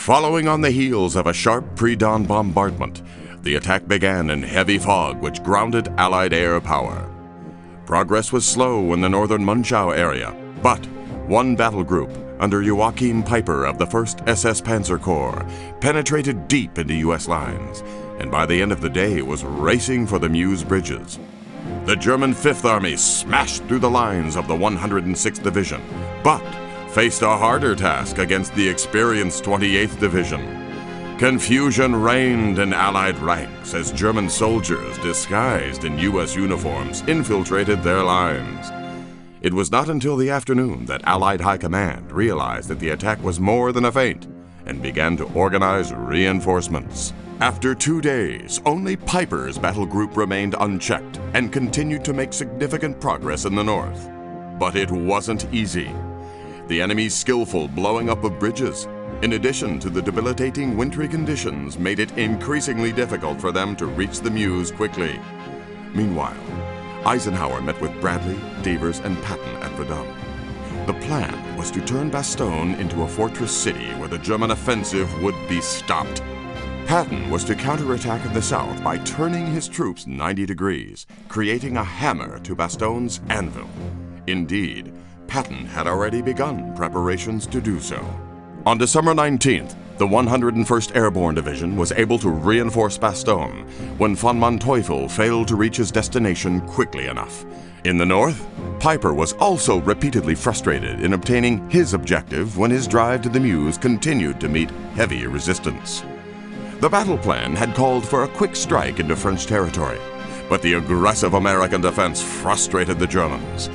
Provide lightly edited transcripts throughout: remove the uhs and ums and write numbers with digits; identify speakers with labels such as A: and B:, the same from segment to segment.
A: Following on the heels of a sharp pre-dawn bombardment, the attack began in heavy fog which grounded Allied air power. Progress was slow in the northern Munchau area, but one battle group under Joachim Peiper of the 1st SS Panzer Corps penetrated deep into U.S. lines, and by the end of the day was racing for the Meuse bridges. The German 5th Army smashed through the lines of the 106th Division, but faced a harder task against the experienced 28th Division. Confusion reigned in Allied ranks as German soldiers disguised in U.S. uniforms infiltrated their lines. It was not until the afternoon that Allied High Command realized that the attack was more than a feint and began to organize reinforcements. After 2 days, only Peiper's battle group remained unchecked and continued to make significant progress in the north. But it wasn't easy. The enemy's skillful blowing up of bridges, in addition to the debilitating wintry conditions, made it increasingly difficult for them to reach the Meuse quickly. Meanwhile, Eisenhower met with Bradley, Devers, and Patton at Verdun. The plan was to turn Bastogne into a fortress city where the German offensive would be stopped. Patton was to counterattack in the south by turning his troops 90 degrees, creating a hammer to Bastogne's anvil. Indeed, Patton had already begun preparations to do so. On December 19th, the 101st Airborne Division was able to reinforce Bastogne when von Manteuffel failed to reach his destination quickly enough. In the north, Peiper was also repeatedly frustrated in obtaining his objective when his drive to the Meuse continued to meet heavy resistance. The battle plan had called for a quick strike into French territory, but the aggressive American defense frustrated the Germans.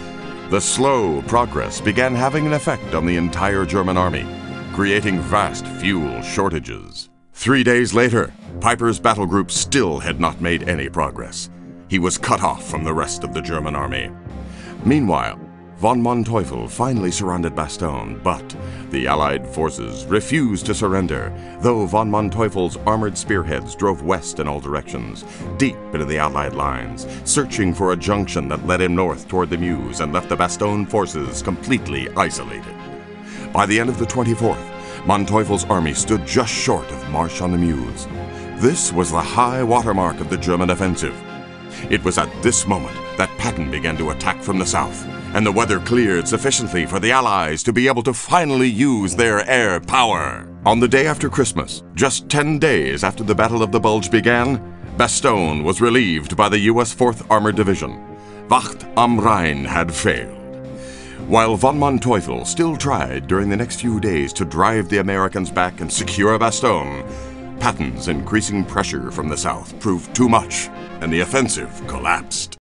A: The slow progress began having an effect on the entire German army, creating vast fuel shortages. 3 days later, Peiper's battle group still had not made any progress. He was cut off from the rest of the German army. Meanwhile, von Manteuffel finally surrounded Bastogne, but the Allied forces refused to surrender, though von Manteuffel's armored spearheads drove west in all directions, deep into the Allied lines, searching for a junction that led him north toward the Meuse and left the Bastogne forces completely isolated. By the end of the 24th, Manteuffel's army stood just short of Marche on the Meuse. This was the high watermark of the German offensive. It was at this moment that Patton began to attack from the south, and the weather cleared sufficiently for the Allies to be able to finally use their air power. On the day after Christmas, just 10 days after the Battle of the Bulge began, Bastogne was relieved by the U.S. 4th Armored Division. Wacht am Rhein had failed. While von Manteuffel still tried during the next few days to drive the Americans back and secure Bastogne, Patton's increasing pressure from the south proved too much, and the offensive collapsed.